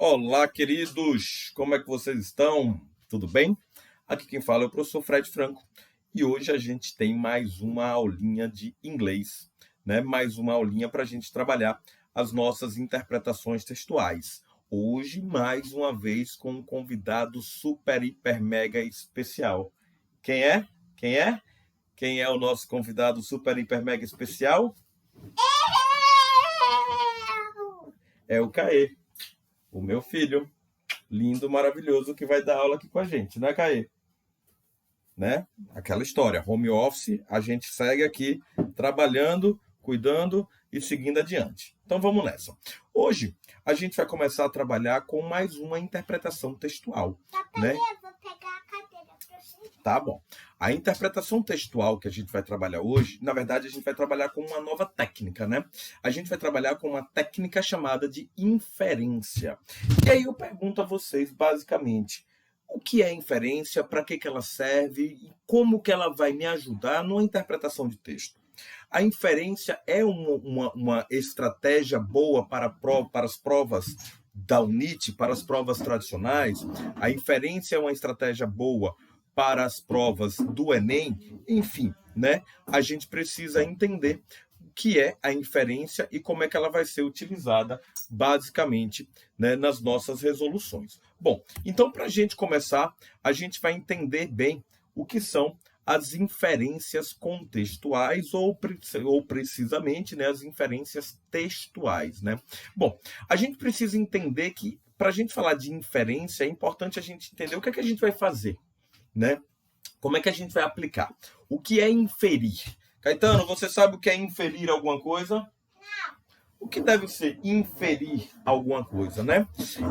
Olá, queridos! Como é que vocês estão? Tudo bem? Aqui quem fala é o professor Fred Franco e hoje a gente tem mais uma aulinha de inglês, né? Mais uma aulinha para a gente trabalhar as nossas interpretações textuais. Hoje, mais uma vez, com um convidado super, hiper, mega especial. Quem é? Quem é? Quem é o nosso convidado super, hiper, mega especial? É o Caê, o meu filho, lindo, maravilhoso, que vai dar aula aqui com a gente, né, Caê? Né? Aquela história, home office, a gente segue aqui trabalhando, cuidando e seguindo adiante. Então vamos nessa. Hoje a gente vai começar a trabalhar com mais uma interpretação textual, né? Eu vou pegar a cadeira para você. Tá bom. A interpretação textual que a gente vai trabalhar hoje, na verdade, a gente vai trabalhar com uma nova técnica, né? A gente vai trabalhar com uma técnica chamada de inferência. E aí eu pergunto a vocês, basicamente, o que é inferência, para que ela serve e como que ela vai me ajudar numa interpretação de texto? A inferência é uma estratégia boa para as provas da UNIT, para as provas tradicionais. A inferência é uma estratégia boa para as provas do Enem. Enfim, né? A gente precisa entender o que é a inferência e como é que ela vai ser utilizada, basicamente, né, nas nossas resoluções. Bom, então, para a gente começar, a gente vai entender bem o que são as inferências contextuais ou precisamente, né, as inferências textuais, né? Bom, a gente precisa entender que para a gente falar de inferência é importante a gente entender o que é que a gente vai fazer, né? Como é que a gente vai aplicar? O que é inferir? Caetano, você sabe o que é inferir alguma coisa? Não. O que deve ser inferir alguma coisa, né?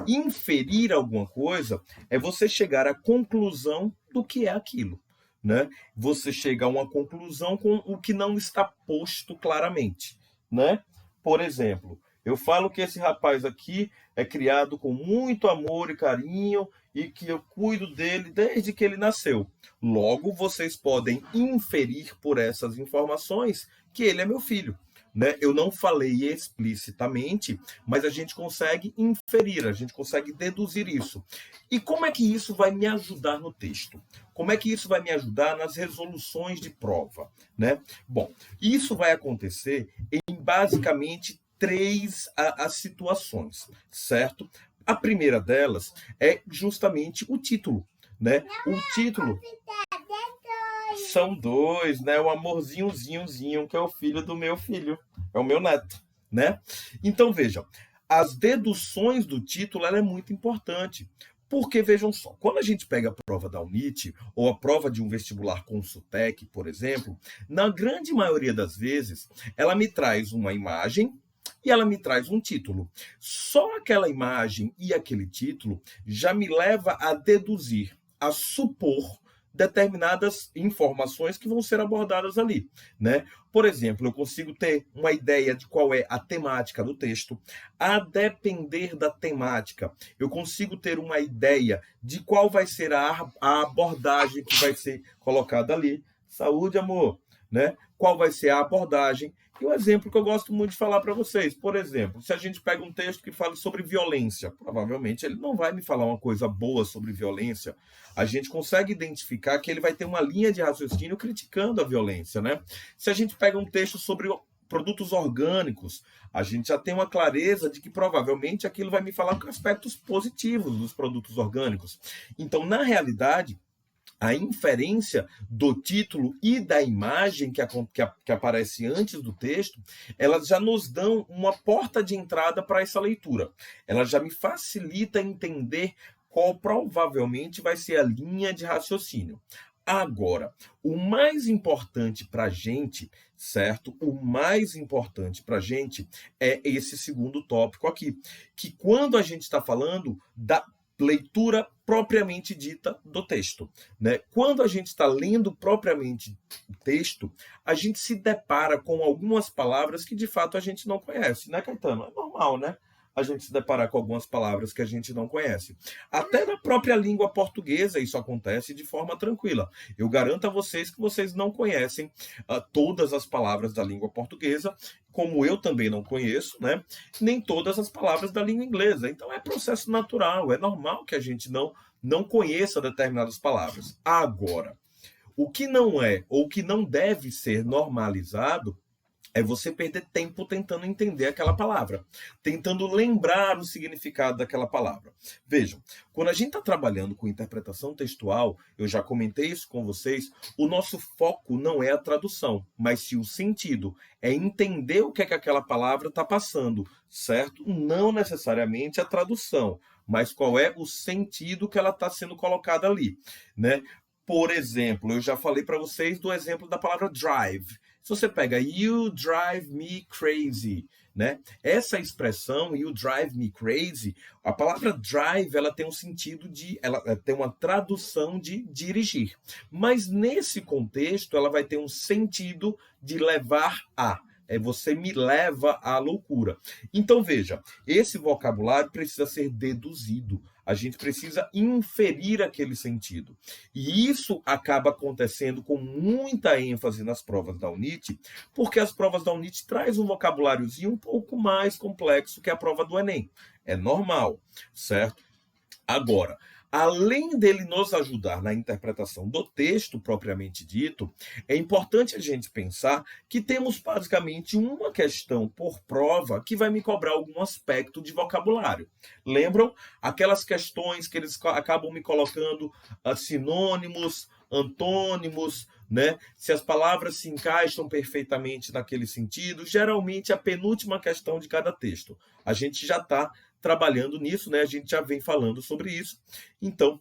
Inferir alguma coisa é você chegar à conclusão do que é aquilo, né? Você chega a uma conclusão com o que não está posto claramente, né? Por exemplo, eu falo que esse rapaz aqui é criado com muito amor e carinho e que eu cuido dele desde que ele nasceu. Logo, vocês podem inferir por essas informações que ele é meu filho, né? Eu não falei explicitamente, mas a gente consegue inferir, a gente consegue deduzir isso. E como é que isso vai me ajudar no texto? Como é que isso vai me ajudar nas resoluções de prova, né? Bom, isso vai acontecer em basicamente três as situações, certo? A primeira delas é justamente o título, né? O título são dois, né? O amorzinhozinhozinho, que é o filho do meu filho, é o meu neto, né? Então, vejam, as deduções do título ela é muito importante. Porque, vejam só, quando a gente pega a prova da UNIT, ou a prova de um vestibular Consultec, por exemplo, na grande maioria das vezes, ela me traz uma imagem e ela me traz um título. Só aquela imagem e aquele título já me leva a deduzir, a supor determinadas informações que vão ser abordadas ali, né? Por exemplo, eu consigo ter uma ideia de qual é a temática do texto. A depender da temática, eu consigo ter uma ideia de qual vai ser a abordagem que vai ser colocada ali. Saúde, amor, né? Qual vai ser a abordagem? E um exemplo que eu gosto muito de falar para vocês, por exemplo, se a gente pega um texto que fala sobre violência, provavelmente ele não vai me falar uma coisa boa sobre violência. A gente consegue identificar que ele vai ter uma linha de raciocínio criticando a violência, né? Se a gente pega um texto sobre produtos orgânicos, a gente já tem uma clareza de que provavelmente aquilo vai me falar com aspectos positivos dos produtos orgânicos. Então, na realidade, a inferência do título e da imagem que aparece antes do texto, elas já nos dão uma porta de entrada para essa leitura. Ela já me facilita entender qual provavelmente vai ser a linha de raciocínio. Agora, o mais importante para a gente, certo? O mais importante para a gente é esse segundo tópico aqui, que quando a gente está falando da leitura propriamente dita do texto, né? Quando a gente está lendo propriamente o texto, a gente se depara com algumas palavras que de fato a gente não conhece, né, Caetano? É normal, né? a gente se deparar com algumas palavras que a gente não conhece. Até na própria língua portuguesa isso acontece de forma tranquila. Eu garanto a vocês que vocês não conhecem todas as palavras da língua portuguesa, como eu também não conheço, né? Nem todas as palavras da língua inglesa. Então é processo natural, é normal que a gente não conheça determinadas palavras. Agora, o que não é ou o que não deve ser normalizado é você perder tempo tentando entender aquela palavra, tentando lembrar o significado daquela palavra. Vejam, quando a gente está trabalhando com interpretação textual, eu já comentei isso com vocês, o nosso foco não é a tradução, mas sim o sentido. É entender o que é que aquela palavra está passando, certo? Não necessariamente a tradução, mas qual é o sentido que ela está sendo colocada ali, né? Por exemplo, eu já falei para vocês do exemplo da palavra drive. Se você pega "You drive me crazy", né? Essa expressão "You drive me crazy", a palavra drive, ela tem um sentido ela tem uma tradução de dirigir. Mas nesse contexto, ela vai ter um sentido de levar a. Você me leva à loucura. Então, veja, esse vocabulário precisa ser deduzido. A gente precisa inferir aquele sentido. E isso acaba acontecendo com muita ênfase nas provas da UNIT, porque as provas da UNIT trazem um vocabuláriozinho um pouco mais complexo que a prova do Enem. É normal, certo? Agora, além dele nos ajudar na interpretação do texto propriamente dito, é importante a gente pensar que temos basicamente uma questão por prova que vai me cobrar algum aspecto de vocabulário. Lembram? Aquelas questões que eles acabam me colocando sinônimos, antônimos, né? Se as palavras se encaixam perfeitamente naquele sentido, geralmente a penúltima questão de cada texto. A gente já está trabalhando nisso, né? A gente já vem falando sobre isso. Então,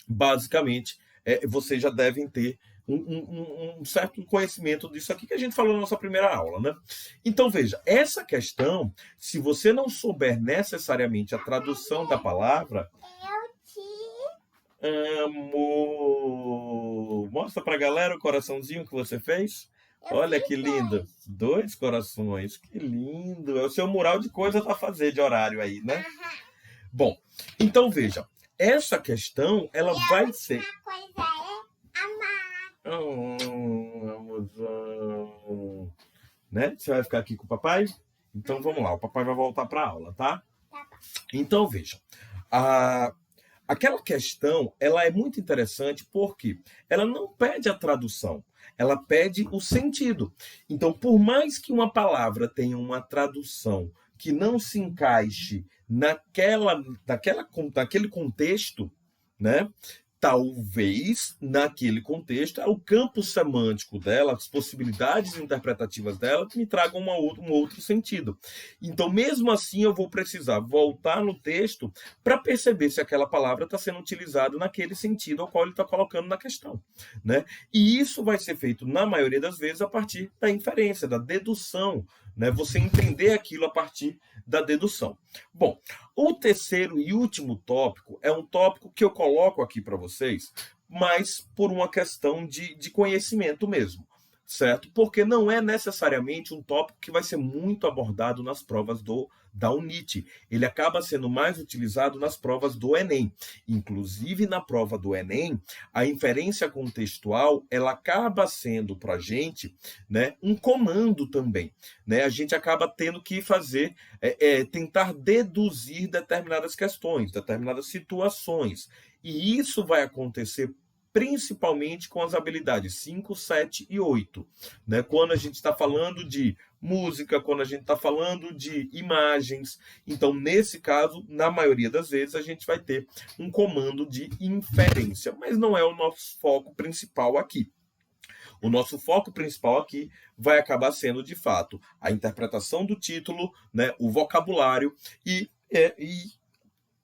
basicamente, vocês já devem ter um certo conhecimento disso aqui que a gente falou na nossa primeira aula, né? Então, veja, essa questão, se você não souber necessariamente a tradução da palavra... Eu te Amor! Mostra pra galera o coraçãozinho que você fez. Olha que lindo. 2 corações. Que lindo. É o seu mural de coisas a fazer de horário aí, né? Bom, então veja. Essa questão, ela vai ser... A coisa é amar. Amorzão. Né? Você vai ficar aqui com o papai? Então vamos lá. O papai vai voltar pra aula, tá? Então veja. Aquela questão, ela é muito interessante porque ela não pede a tradução, ela pede o sentido. Então, por mais que uma palavra tenha uma tradução que não se encaixe naquele contexto, né? Talvez, naquele contexto, o campo semântico dela, as possibilidades interpretativas dela, me tragam um outro sentido. Então, mesmo assim, eu vou precisar voltar no texto para perceber se aquela palavra está sendo utilizada naquele sentido ao qual ele está colocando na questão, né? E isso vai ser feito, na maioria das vezes, a partir da inferência, da dedução, né? Você entender aquilo a partir da dedução. Bom, o terceiro e último tópico é um tópico que eu coloco aqui para vocês, mas por uma questão de conhecimento mesmo, certo? Porque não é necessariamente um tópico que vai ser muito abordado nas provas da UNIT. Ele acaba sendo mais utilizado nas provas do Enem. Inclusive, na prova do Enem, a inferência contextual, ela acaba sendo para a gente, né, um comando também, né? A gente acaba tendo que fazer, tentar deduzir determinadas questões, determinadas situações. E isso vai acontecer principalmente com as habilidades 5, 7 e 8. Né? Quando a gente está falando de música, quando a gente está falando de imagens. Então, nesse caso, na maioria das vezes, a gente vai ter um comando de inferência, mas não é o nosso foco principal aqui. O nosso foco principal aqui vai acabar sendo, de fato, a interpretação do título, né? O vocabulário e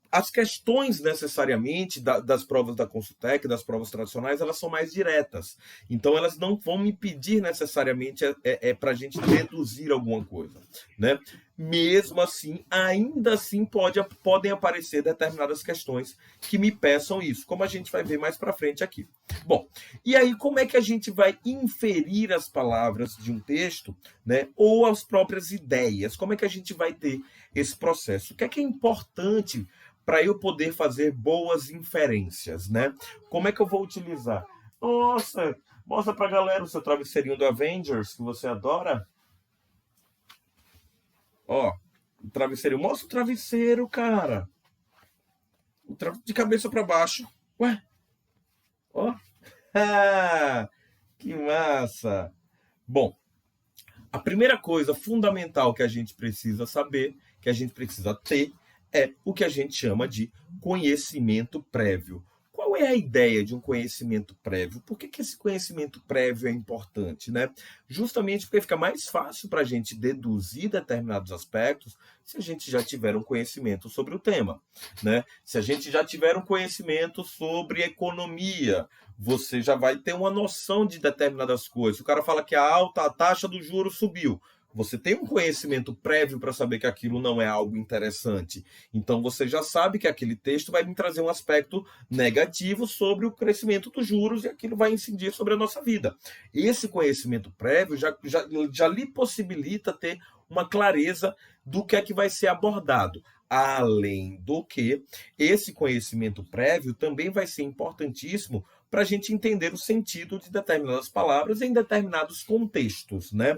as questões, necessariamente, das provas da Consultec, das provas tradicionais, elas são mais diretas. Então, elas não vão me pedir, necessariamente, para a gente deduzir alguma coisa. Né? mesmo assim, ainda assim podem aparecer determinadas questões que me peçam isso, como a gente vai ver mais para frente aqui. Bom, e aí como é que a gente vai inferir as palavras de um texto, né, ou as próprias ideias? Como é que a gente vai ter esse processo? O que é importante para eu poder fazer boas inferências, né? Como é que eu vou utilizar? Nossa, mostra para a galera o seu travesseirinho do Avengers que você adora. Ó, o travesseiro. Mostra o travesseiro, cara. De cabeça para baixo. Ué? Ó. Ah, que massa. Bom, a primeira coisa fundamental que a gente precisa saber, que a gente precisa ter, é o que a gente chama de conhecimento prévio. Qual é a ideia de um conhecimento prévio? Por que esse conhecimento prévio é importante, né? Justamente porque fica mais fácil para a gente deduzir determinados aspectos se a gente já tiver um conhecimento sobre o tema, né? Se a gente já tiver um conhecimento sobre economia, você já vai ter uma noção de determinadas coisas. O cara fala que a taxa do juro subiu. Você tem um conhecimento prévio para saber que aquilo não é algo interessante. Então você já sabe que aquele texto vai me trazer um aspecto negativo sobre o crescimento dos juros e aquilo vai incidir sobre a nossa vida. Esse conhecimento prévio já lhe possibilita ter uma clareza do que é que vai ser abordado. Além do que, esse conhecimento prévio também vai ser importantíssimo para a gente entender o sentido de determinadas palavras em determinados contextos, né?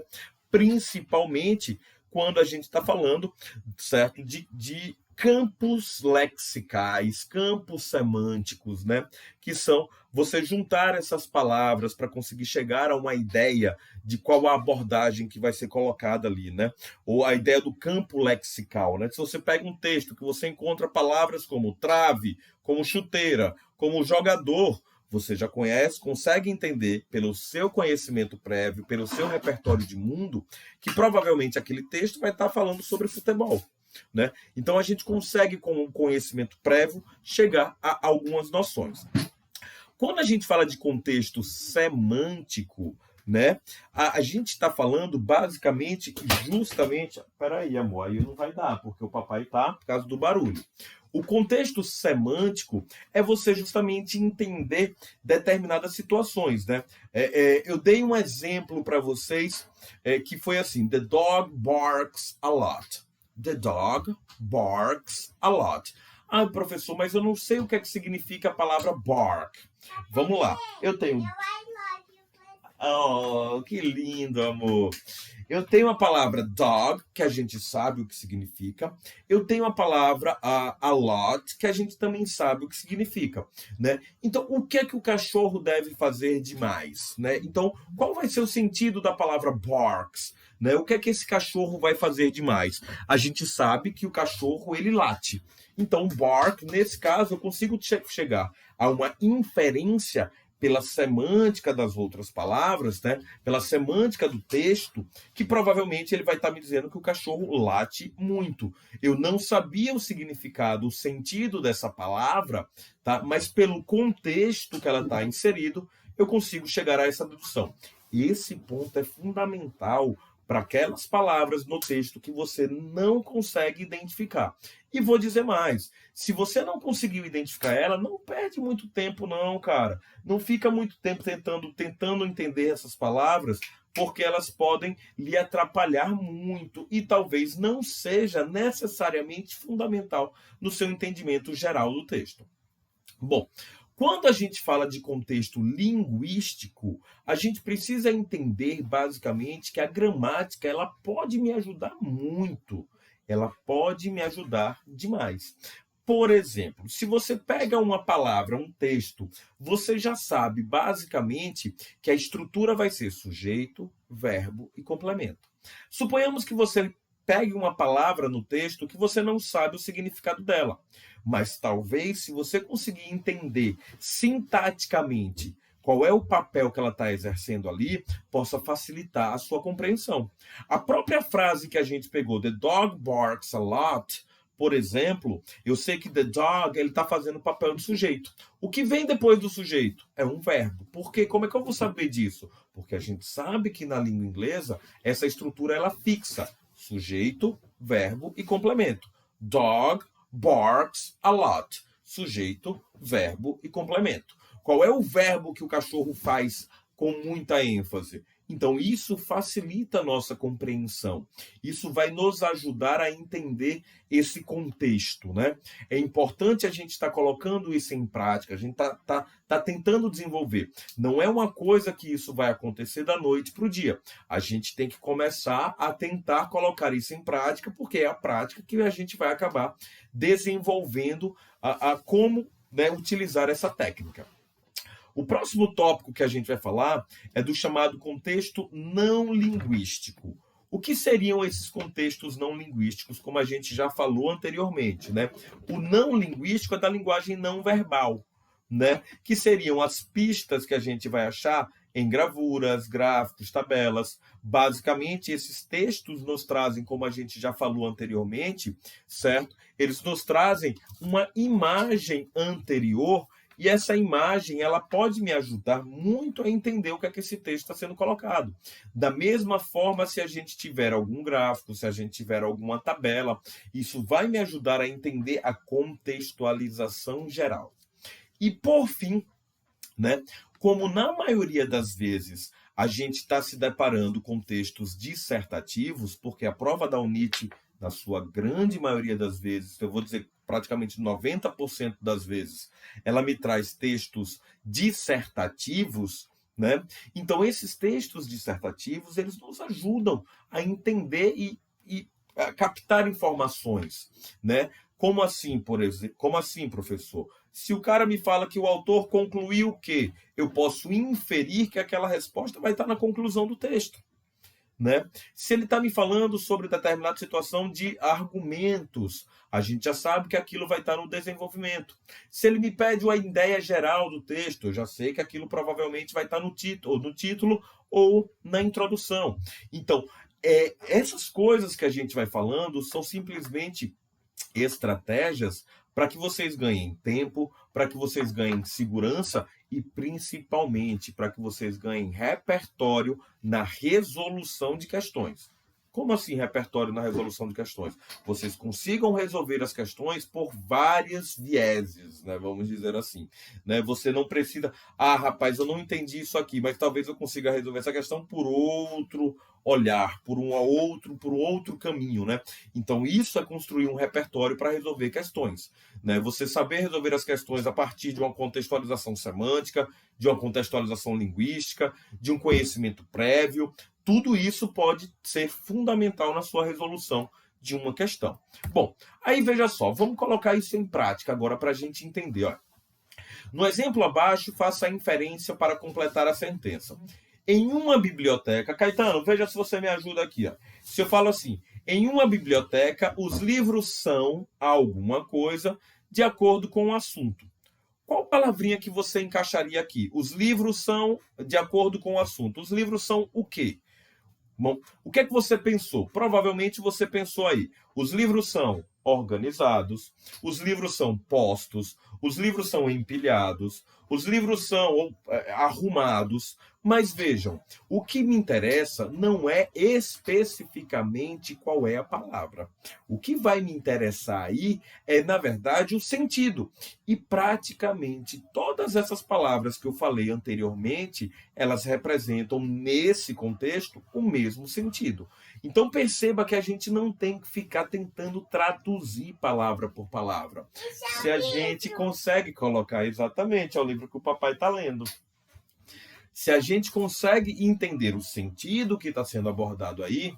Principalmente quando a gente está falando, certo, de campos lexicais, campos semânticos, né? Que são você juntar essas palavras para conseguir chegar a uma ideia de qual a abordagem que vai ser colocada ali, né? Ou a ideia do campo lexical, né? Se você pega um texto que você encontra palavras como trave, como chuteira, como jogador, você já conhece, consegue entender pelo seu conhecimento prévio, pelo seu repertório de mundo, que provavelmente aquele texto vai estar falando sobre futebol, né? Então a gente consegue, com um conhecimento prévio, chegar a algumas noções. Quando a gente fala de contexto semântico, né, a gente está falando basicamente, justamente... Peraí, amor, aí não vai dar, porque o papai tá por causa do barulho. O contexto semântico é você justamente entender determinadas situações, né? Eu dei um exemplo para vocês que foi assim: The dog barks a lot. The dog barks a lot. Ah, professor, mas eu não sei o que é que significa a palavra bark. Vamos lá. Eu tenho... Oh, que lindo, amor. Eu tenho a palavra dog, que a gente sabe o que significa. Eu tenho a palavra a lot, que a gente também sabe o que significa, né? Então, o que é que o cachorro deve fazer demais, né? Então, qual vai ser o sentido da palavra barks, né? O que é que esse cachorro vai fazer demais? A gente sabe que o cachorro, ele late. Então, bark, nesse caso, eu consigo chegar a uma inferência pela semântica das outras palavras, né? Pela semântica do texto, que provavelmente ele vai estar me dizendo que o cachorro late muito. Eu não sabia o significado, o sentido dessa palavra, tá? Mas pelo contexto que ela está inserido, eu consigo chegar a essa dedução. Esse ponto é fundamental para aquelas palavras no texto que você não consegue identificar. E vou dizer mais, se você não conseguiu identificar ela, não perde muito tempo não, cara. Não fica muito tempo tentando entender essas palavras, porque elas podem lhe atrapalhar muito e talvez não seja necessariamente fundamental no seu entendimento geral do texto. Bom, quando a gente fala de contexto linguístico, a gente precisa entender basicamente que a gramática ela pode me ajudar muito. Ela pode me ajudar demais. Por exemplo, se você pega uma palavra, um texto, você já sabe basicamente que a estrutura vai ser sujeito, verbo e complemento. Suponhamos que você pegue uma palavra no texto que você não sabe o significado dela. Mas talvez, se você conseguir entender sintaticamente qual é o papel que ela está exercendo ali, possa facilitar a sua compreensão. A própria frase que a gente pegou, The dog barks a lot, por exemplo, eu sei que the dog ele está fazendo o papel do sujeito. O que vem depois do sujeito é um verbo. Por quê? Como é que eu vou saber disso? Porque a gente sabe que na língua inglesa essa estrutura ela fixa. Sujeito, verbo e complemento. Dog barks a lot. Sujeito, verbo e complemento. Qual é o verbo que o cachorro faz com muita ênfase? Então, isso facilita a nossa compreensão. Isso vai nos ajudar a entender esse contexto, né? É importante a gente estar colocando isso em prática, a gente tá tentando desenvolver. Não é uma coisa que isso vai acontecer da noite para o dia. A gente tem que começar a tentar colocar isso em prática, porque é a prática que a gente vai acabar desenvolvendo a como, né, utilizar essa técnica. O próximo tópico que a gente vai falar é do chamado contexto não linguístico. O que seriam esses contextos não linguísticos, como a gente já falou anteriormente, né? O não linguístico é da linguagem não verbal, né? Que seriam as pistas que a gente vai achar em gravuras, gráficos, tabelas. Basicamente, esses textos nos trazem, como a gente já falou anteriormente, certo? Eles nos trazem uma imagem anterior. E essa imagem, ela pode me ajudar muito a entender o que é que esse texto está sendo colocado. Da mesma forma, se a gente tiver algum gráfico, se a gente tiver alguma tabela, isso vai me ajudar a entender a contextualização geral. E, por fim, né, como na maioria das vezes a gente está se deparando com textos dissertativos, porque a prova da UNIT, na sua grande maioria das vezes, eu vou dizer praticamente 90% das vezes, ela me traz textos dissertativos, né? Então, esses textos dissertativos, eles nos ajudam a entender e a captar informações, né? Como assim, por exemplo? Como assim, professor? Se o cara me fala que o autor concluiu o quê? Eu posso inferir que aquela resposta vai estar na conclusão do texto, né? Se ele está me falando sobre determinada situação de argumentos, a gente já sabe que aquilo vai estar no desenvolvimento. Se ele me pede uma ideia geral do texto, eu já sei que aquilo provavelmente vai estar no título ou na introdução. Então, essas coisas que a gente vai falando são simplesmente estratégias para que vocês ganhem tempo, para que vocês ganhem segurança e principalmente para que vocês ganhem repertório na resolução de questões. Como assim repertório na resolução de questões? Vocês consigam resolver as questões por várias vieses, né? Vamos dizer assim, né? Você não precisa, rapaz, eu não entendi isso aqui, mas talvez eu consiga resolver essa questão por outro olhar, por um outro caminho, né? Então isso é construir um repertório para resolver questões, né? Você saber resolver as questões a partir de uma contextualização semântica, de uma contextualização linguística, de um conhecimento prévio. Tudo isso pode ser fundamental na sua resolução de uma questão. Bom, aí veja só, vamos colocar isso em prática agora para a gente entender. Olha. No exemplo abaixo, faça a inferência para completar a sentença. Em uma biblioteca, Caetano, veja se você me ajuda aqui. Ó. Se eu falo assim, em uma biblioteca, os livros são alguma coisa de acordo com o assunto. Qual palavrinha que você encaixaria aqui? Os livros são de acordo com o assunto. Os livros são o quê? Bom, o que é que você pensou? Provavelmente você pensou aí. Os livros são organizados, os livros são postos, os livros são empilhados, os livros são arrumados. Mas vejam, o que me interessa não é especificamente qual é a palavra. O que vai me interessar aí é, na verdade, o sentido. E praticamente todas essas palavras que eu falei anteriormente, elas representam, nesse contexto, o mesmo sentido. Então perceba que a gente não tem que ficar tentando traduzir palavra por palavra. Se a gente consegue colocar exatamente, é o livro que o papai está lendo. Se a gente consegue entender o sentido que está sendo abordado aí,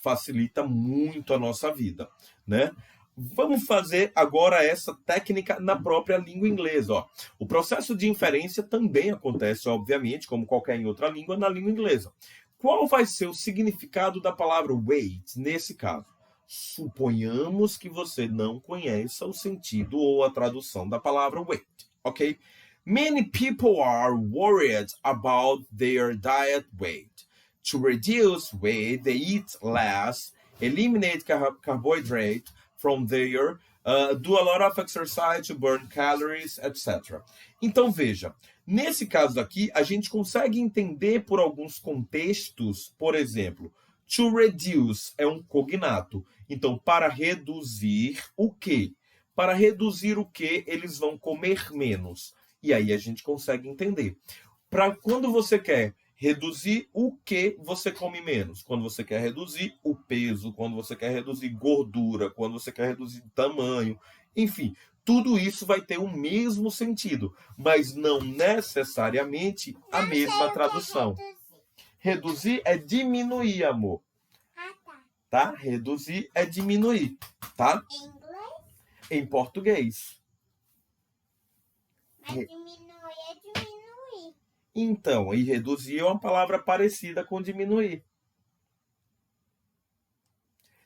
facilita muito a nossa vida, né? Vamos fazer agora essa técnica na própria língua inglesa. Ó. O processo de inferência também acontece, obviamente, como qualquer outra língua, na língua inglesa. Qual vai ser o significado da palavra wait nesse caso? Suponhamos que você não conheça o sentido ou a tradução da palavra wait, ok? Many people are worried about their diet weight. To reduce weight, they eat less, eliminate carbohydrate from their, do a lot of exercise to burn calories, etc. Então, veja, nesse caso aqui, a gente consegue entender por alguns contextos, por exemplo, to reduce é um cognato. Então, para reduzir o quê? Para reduzir o quê, eles vão comer menos. E aí a gente consegue entender. Para quando você quer reduzir o que você come menos, quando você quer reduzir o peso, quando você quer reduzir gordura, quando você quer reduzir tamanho, enfim, tudo isso vai ter o mesmo sentido, mas não necessariamente a Não mesma sei o que é tradução. Reduzir é diminuir, amor, Ah, tá. tá? Reduzir é diminuir, tá? Em inglês, Em português. mas diminuir é diminuir. Então, e reduzir é uma palavra parecida com diminuir.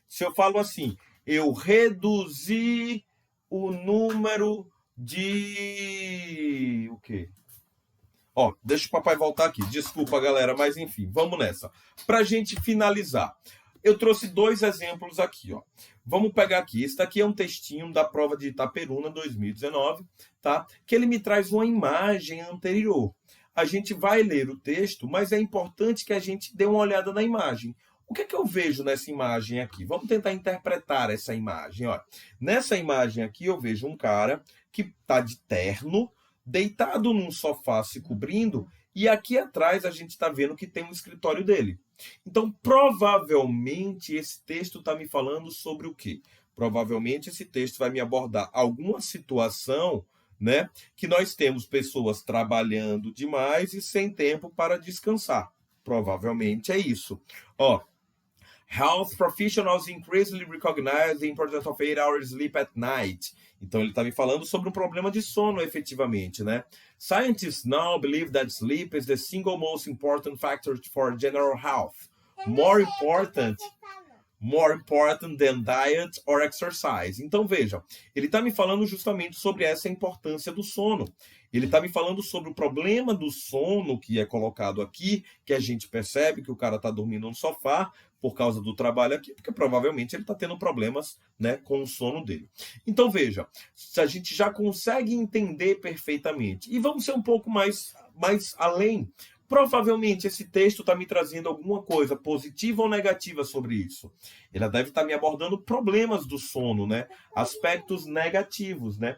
Se eu falo assim, eu reduzi o número de... O quê? Ó, deixa o papai voltar aqui. Desculpa, galera, mas enfim, vamos nessa. Pra gente finalizar, eu trouxe 2 exemplos aqui, ó. Vamos pegar aqui. Esse daqui é um textinho da prova de Itaperuna 2019, tá? Que ele me traz uma imagem anterior. A gente vai ler o texto, mas é importante que a gente dê uma olhada na imagem. O que é que eu vejo nessa imagem aqui? Vamos tentar interpretar essa imagem, ó. Nessa imagem aqui eu vejo um cara que tá de terno, deitado num sofá se cobrindo, e aqui atrás a gente está vendo que tem um escritório dele. Então, provavelmente, esse texto está me falando sobre o quê? Provavelmente, esse texto vai me abordar alguma situação, né, que nós temos pessoas trabalhando demais e sem tempo para descansar. Provavelmente é isso. Ó, health professionals increasingly recognize the importance of 8 hours sleep at night. Então, ele está me falando sobre um problema de sono, efetivamente, né? Scientists now believe that sleep is the single most important factor for general health. More important than diet or exercise. Então, veja, ele está me falando justamente sobre essa importância do sono. Ele está me falando sobre o problema do sono que é colocado aqui, que a gente percebe que o cara está dormindo no sofá por causa do trabalho aqui, porque provavelmente ele está tendo problemas, né, com o sono dele. Então, veja, se a gente já consegue entender perfeitamente, e vamos ser um pouco mais além, provavelmente esse texto está me trazendo alguma coisa positiva ou negativa sobre isso. Ele deve estar me abordando problemas do sono, né? Aspectos negativos, né?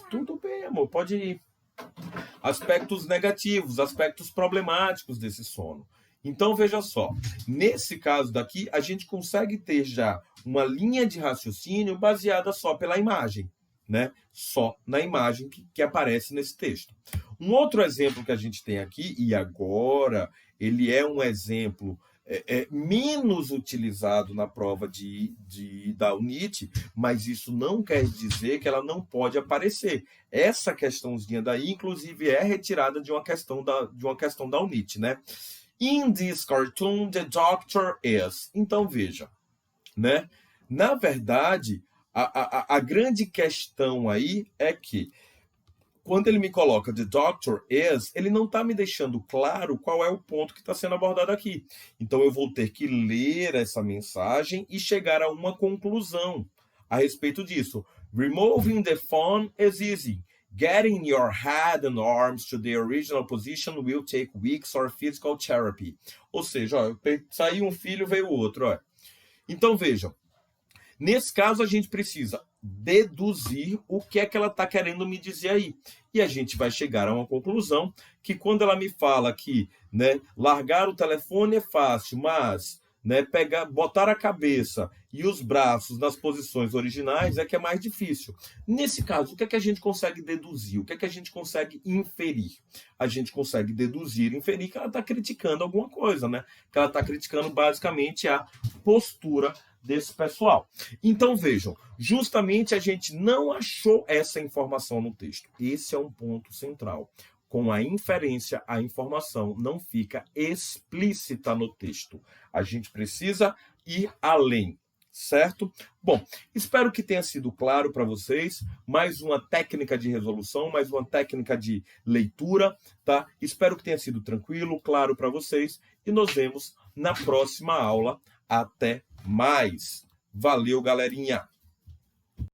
Tudo bem, amor, pode ir. Aspectos negativos, aspectos problemáticos desse sono. Então, veja só, nesse caso daqui, a gente consegue ter já uma linha de raciocínio baseada só pela imagem, né? Só na imagem que aparece nesse texto. Um outro exemplo que a gente tem aqui, e agora ele é um exemplo menos utilizado na prova da UNIT, mas isso não quer dizer que ela não pode aparecer. Essa questãozinha daí, inclusive, é retirada de uma questão da UNIT, né? In this cartoon, the doctor is. Então, veja, né? Na verdade, a grande questão aí é que quando ele me coloca the doctor is, ele não está me deixando claro qual é o ponto que está sendo abordado aqui. Então, eu vou ter que ler essa mensagem e chegar a uma conclusão a respeito disso. Removing the phone is easy. Getting your head and arms to the original position will take weeks or physical therapy. Ou seja, ó, saiu um filho, veio o outro. Ó. Então, vejam. Nesse caso, a gente precisa deduzir o que é que ela está querendo me dizer aí. E a gente vai chegar a uma conclusão que quando ela me fala que, né, largar o telefone é fácil, mas, né, botar a cabeça e os braços nas posições originais é que é mais difícil. Nesse caso, o que é que a gente consegue deduzir? O que é que a gente consegue inferir? A gente consegue deduzir e inferir que ela está criticando alguma coisa, né? Que ela está criticando basicamente a postura desse pessoal. Então, vejam, justamente a gente não achou essa informação no texto. Esse é um ponto central. Com a inferência, a informação não fica explícita no texto. A gente precisa ir além, certo? Bom, espero que tenha sido claro para vocês. Mais uma técnica de resolução, mais uma técnica de leitura, tá? Espero que tenha sido tranquilo, claro para vocês. E nos vemos na próxima aula. Até mais. Valeu, galerinha!